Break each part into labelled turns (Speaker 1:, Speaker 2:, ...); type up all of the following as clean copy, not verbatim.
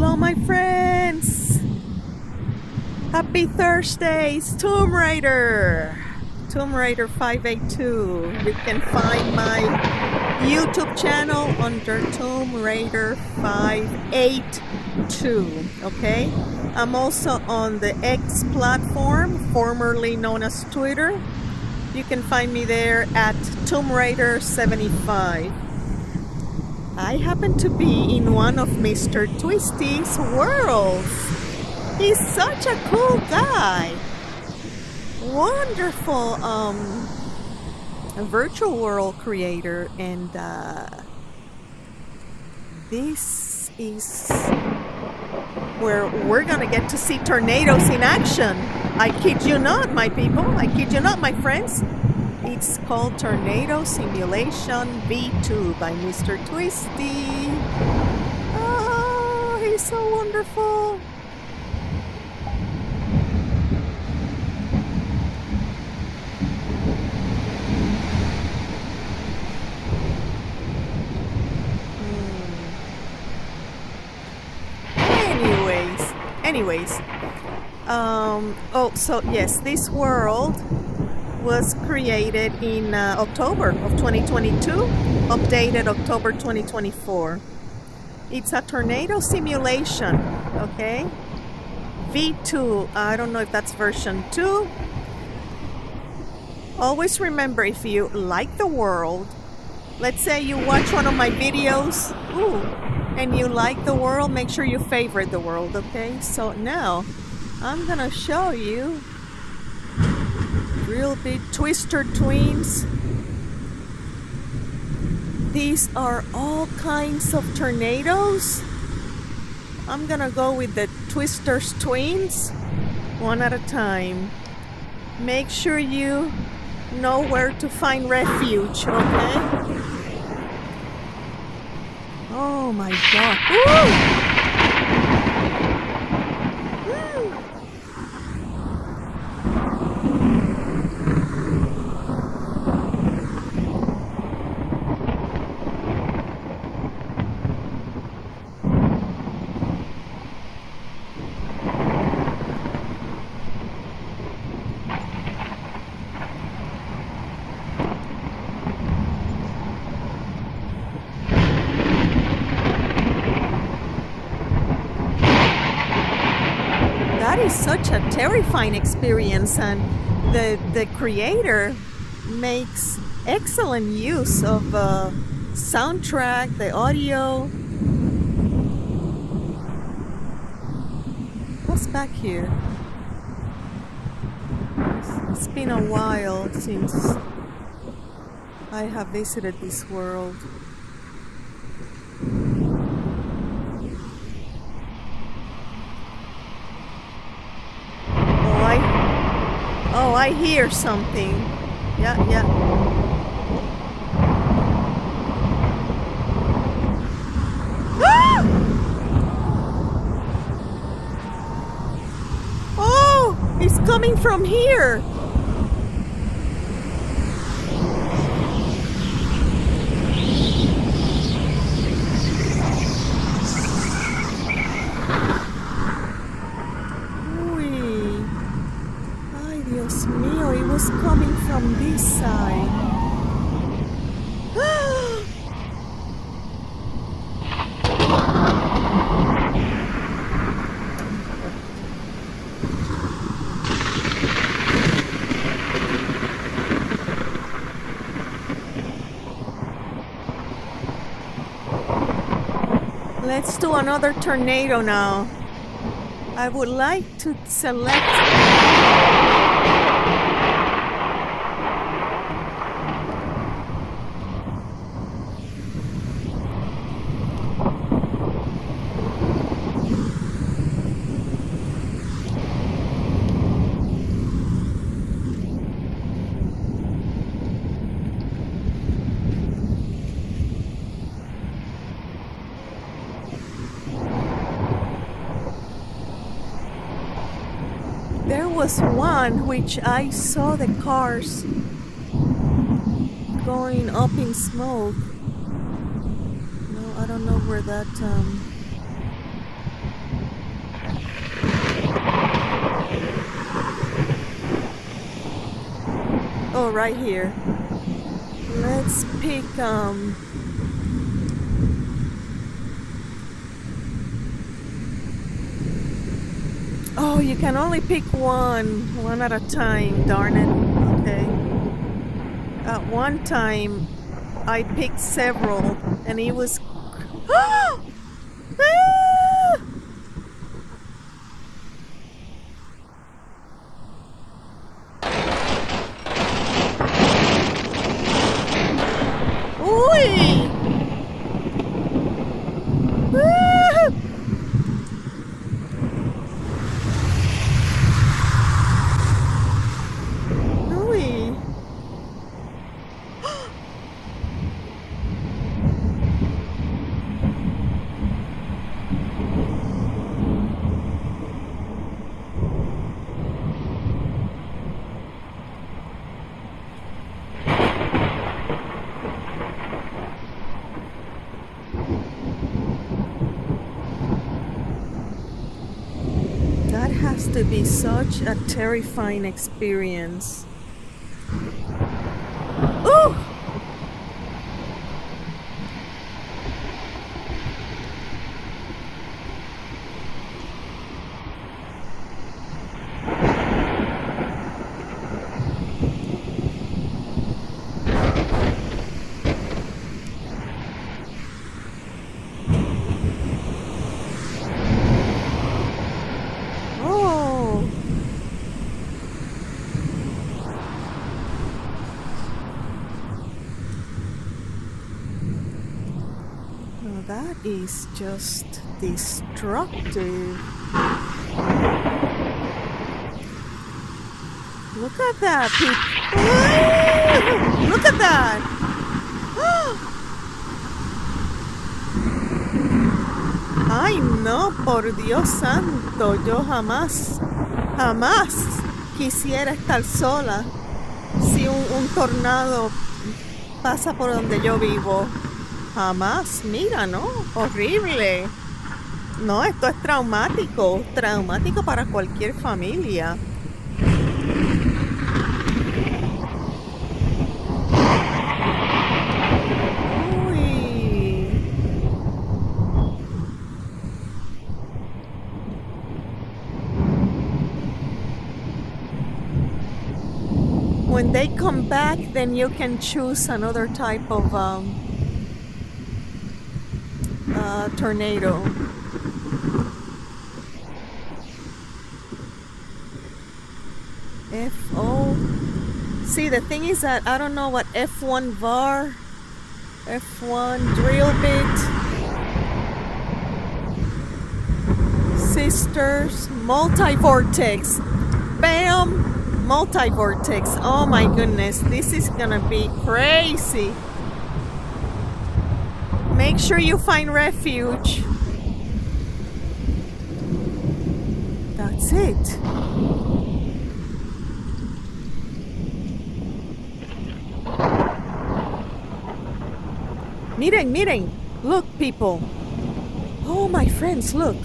Speaker 1: Hello, my friends. Happy Thursday. It's Tomb Raider 582. You can find my YouTube channel under Tomb Raider 582. Okay, I'm also on the X platform, formerly known as Twitter. You can find me there at Tomb Raider 75. I happen to be in one of Mr. Twisty's worlds. He's such a cool guy. Wonderful virtual world creator, and this is where we're gonna get to see tornadoes in action. I kid you not, my people. I kid you not, my friends. It's called Tornado Simulation V2 by Mr. Twisty. Oh, he's so wonderful. Anyways, so yes, this world was created in October of 2022, updated October 2024. It's a tornado simulation, okay? V2, I don't know if that's version 2. Always remember, if you like the world, let's say you watch one of my videos, and you like the world, make sure you favorite the world, okay? So now, I'm gonna show you real big Twister twins. These are all kinds of tornadoes. I'm gonna go with the Twister's twins, one at a time. Make sure you know where to find refuge, okay? Oh my God. Woo! That is such a terrifying experience, and the creator makes excellent use of soundtrack, the audio. What's back here? It's been a while since I have visited this world. Oh, I hear something. Yeah. Ah! Oh, it's coming from here. Dios mío, it was coming from this side. Let's do another tornado now. I would like to select... There was one which I saw the cars going up in smoke. No, I don't know where that Oh, right here. Let's pick, oh, you can only pick one at a time, darn it. Okay. At one time, I picked several, and it was... Ah! Uy! Uy! That has to be such a terrifying experience. Ooh! Oh! Now that is just destructive. Look at that, people. Look at that. Ay, no, por Dios santo, yo jamás quisiera estar sola si un tornado pasa por donde yo vivo. Jamás, mira, ¿no? Horrible. No, esto es traumático para cualquier familia. Uy. When they come back, then you can choose another type of tornado. F-O. See, the thing is that I don't know what F1 VAR, F1 drill bit, sisters, multi-vortex. Bam! Multi-vortex. Oh my goodness, this is gonna be crazy. Make sure you find refuge. That's it. Miren, miren. Look, people. Oh, my friends, look.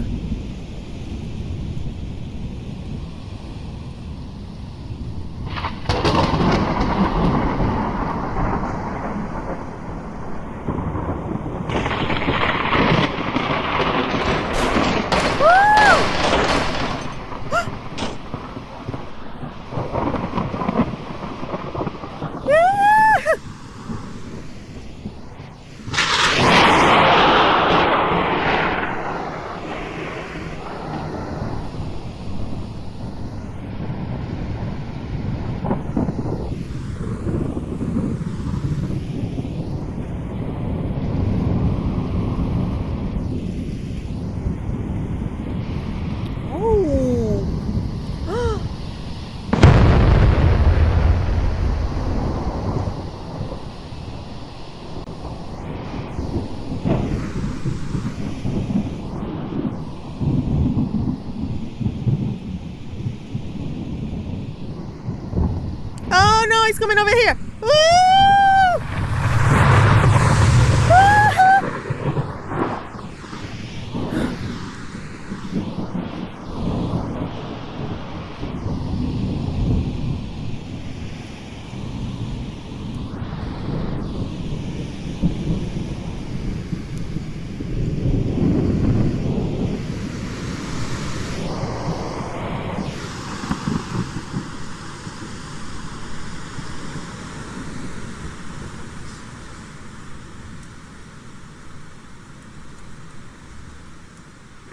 Speaker 1: He's coming over here. Woo!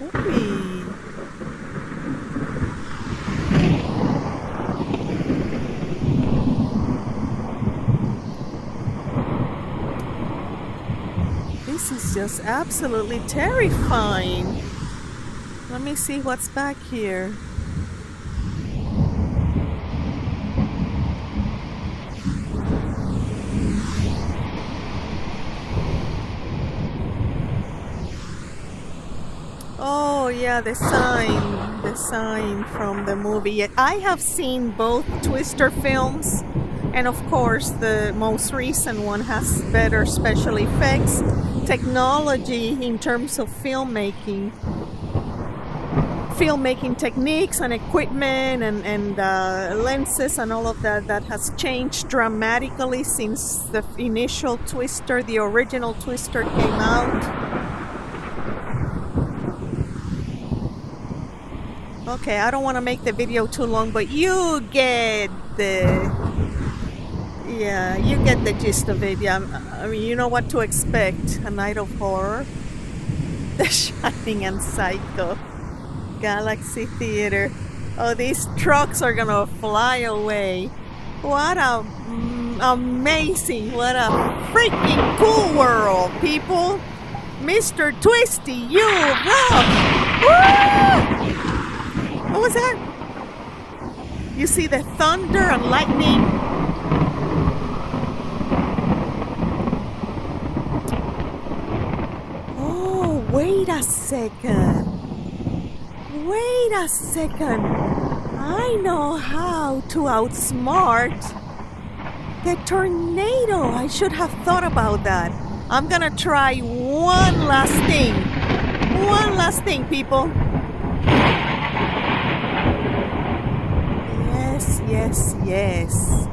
Speaker 1: Ooh. This is just absolutely terrifying. Let me see what's back here. Oh yeah, the sign from the movie. I have seen both Twister films, and of course the most recent one has better special effects, technology in terms of filmmaking techniques and equipment and lenses and all of that has changed dramatically since the initial Twister, the original Twister came out. Okay, I don't want to make the video too long, but you get the gist of it. Yeah, I mean, you know what to expect. A night of horror, The Shining and Psycho, Galaxy Theater. Oh, these trucks are gonna fly away. What a amazing, what a freaking cool world, people. Mr. Twisty, you rock! Woo! What was that? You see the thunder and lightning? Oh, wait a second. Wait a second. I know how to outsmart the tornado. I should have thought about that. I'm gonna try one last thing. One last thing, people. Yes.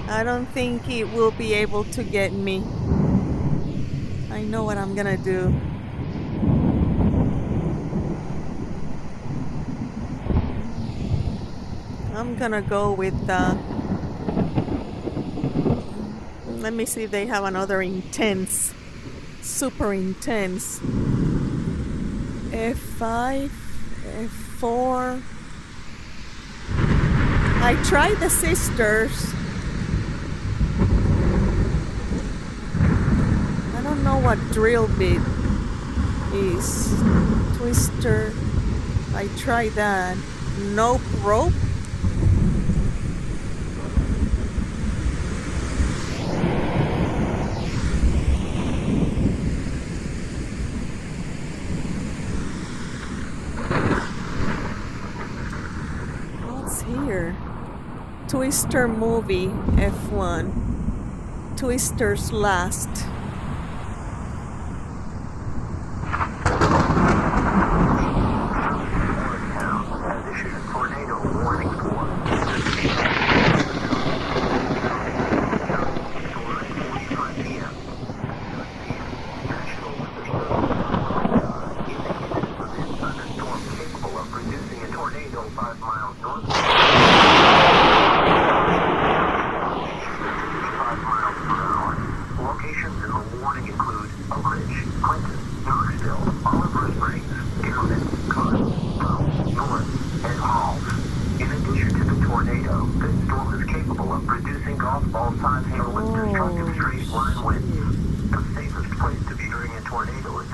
Speaker 1: I don't think it will be able to get me. I know what I'm gonna do. I'm gonna go with let me see if they have another intense, super intense. F5, F4. I tried the sisters. I don't know what drill bit is. Twister. I tried that. Nope. Rope. What's here? Twister movie F1. Twister's Last.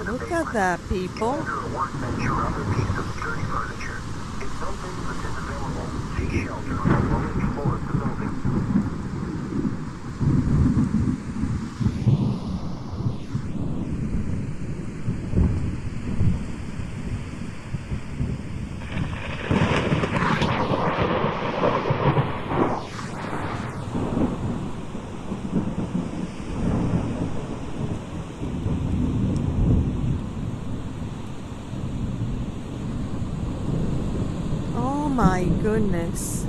Speaker 1: Look at that, people. My goodness.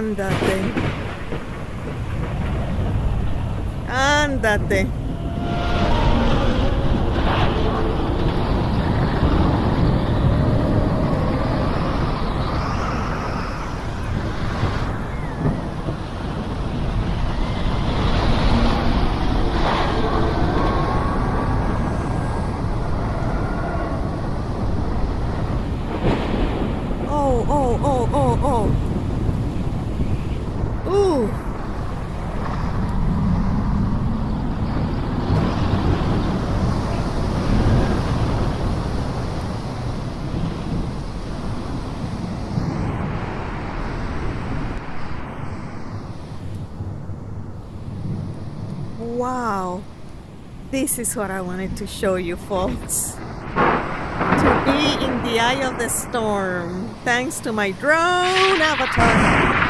Speaker 1: Ándate. Ándate. Oh. Ooh. Wow. This is what I wanted to show you, folks. To be in the eye of the storm, thanks to my drone avatar.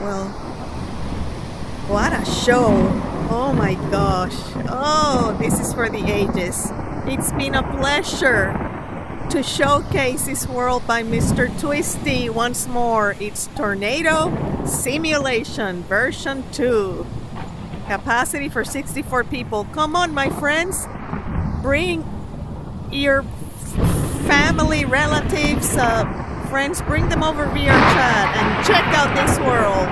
Speaker 1: Well, what a show. Oh my gosh. Oh, this is for the ages. It's been a pleasure to showcase this world by Mr. Twisty once more. It's Tornado Simulation version 2. Capacity for 64 people. Come on, my friends. Bring your family, relatives, friends, bring them over VRChat and check out this world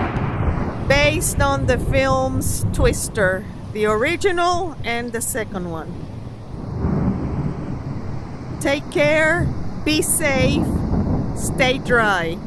Speaker 1: based on the films Twister, the original and the second one. Take care, be safe, stay dry.